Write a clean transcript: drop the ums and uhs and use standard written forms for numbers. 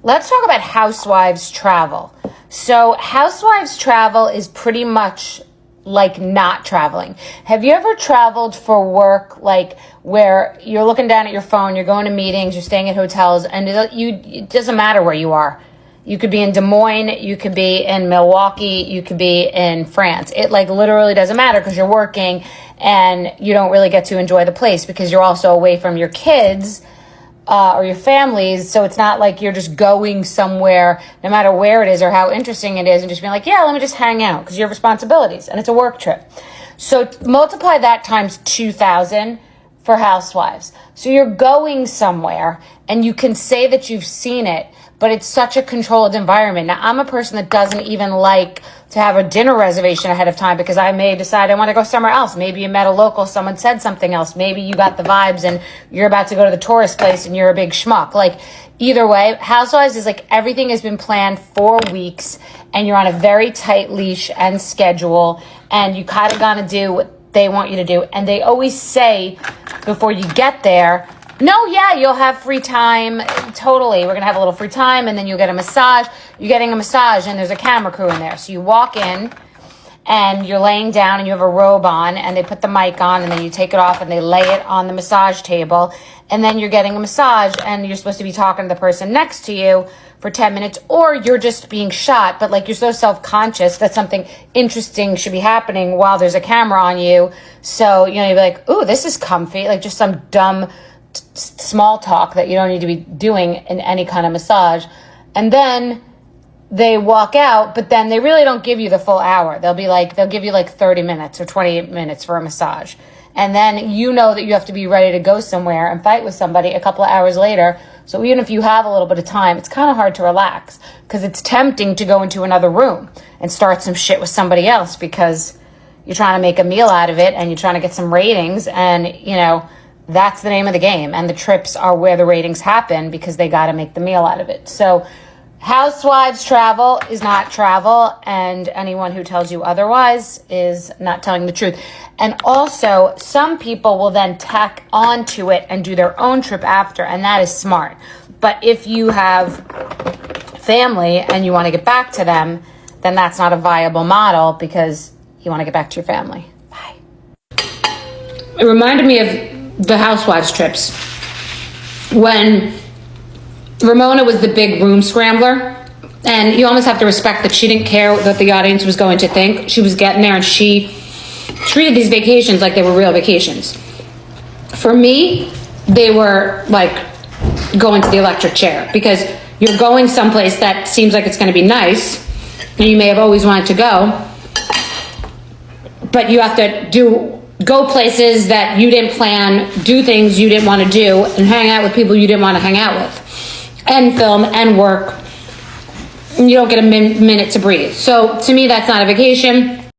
Let's talk about Housewives travel. So Housewives travel is pretty much like not traveling. Have you ever traveled for work, like where you're looking down at your phone, you're going to meetings, you're staying at hotels, and it doesn't matter where you are. You could be in Des Moines, you could be in Milwaukee, you could be in France. It like literally doesn't matter because you're working and you don't really get to enjoy the place because you're also away from your kids or your families. So it's not like you're just going somewhere, no matter where it is or how interesting it is, and just being like, yeah, let me just hang out, because you have responsibilities and it's a work trip. So multiply that times 2,000 for Housewives. So you're going somewhere and you can say that you've seen it, but it's such a controlled environment. Now, I'm a person that doesn't even like to have a dinner reservation ahead of time because I may decide I want to go somewhere else. Maybe you met a local, someone said something else. Maybe you got the vibes and you're about to go to the tourist place and you're a big schmuck. Like, either way, Housewives is like everything has been planned for weeks and you're on a very tight leash and schedule, and you kind of got to do what they want you to do. And they always say before you get there, no, yeah, you'll have free time. Totally. We're going to have a little free time, and then you'll get a massage. You're getting a massage, and there's a camera crew in there. So you walk in, and you're laying down, and you have a robe on, and they put the mic on, and then you take it off, and they lay it on the massage table. And then you're getting a massage, and you're supposed to be talking to the person next to you for 10 minutes, or you're just being shot, but like you're so self-conscious that something interesting should be happening while there's a camera on you. So, you'll be like, ooh, this is comfy. Like just some dumb small talk that you don't need to be doing in any kind of massage. And then they walk out, but then they really don't give you the full hour. They'll give you like 30 minutes or 20 minutes for a massage. And then you know that you have to be ready to go somewhere and fight with somebody a couple of hours later. So even if you have a little bit of time, it's kind of hard to relax because it's tempting to go into another room and start some shit with somebody else because you're trying to make a meal out of it and you're trying to get some ratings, and that's the name of the game. And the trips are where the ratings happen because they got to make the meal out of it. So Housewives travel is not travel, and anyone who tells you otherwise is not telling the truth. And also, some people will then tack onto it and do their own trip after, and that is smart. But if you have family and you want to get back to them, then that's not a viable model because you want to get back to your family. Bye. It reminded me of the Housewives trips when Ramona was the big room scrambler, and you almost have to respect that she didn't care what the audience was going to think. She was getting there and she treated these vacations like they were real vacations. For me, they were like going to the electric chair, because you're going someplace that seems like it's going to be nice and you may have always wanted to go, but you have to go places that you didn't plan, do things you didn't want to do, and hang out with people you didn't want to hang out with, and film and work. You don't get a minute to breathe. So to me, that's not a vacation.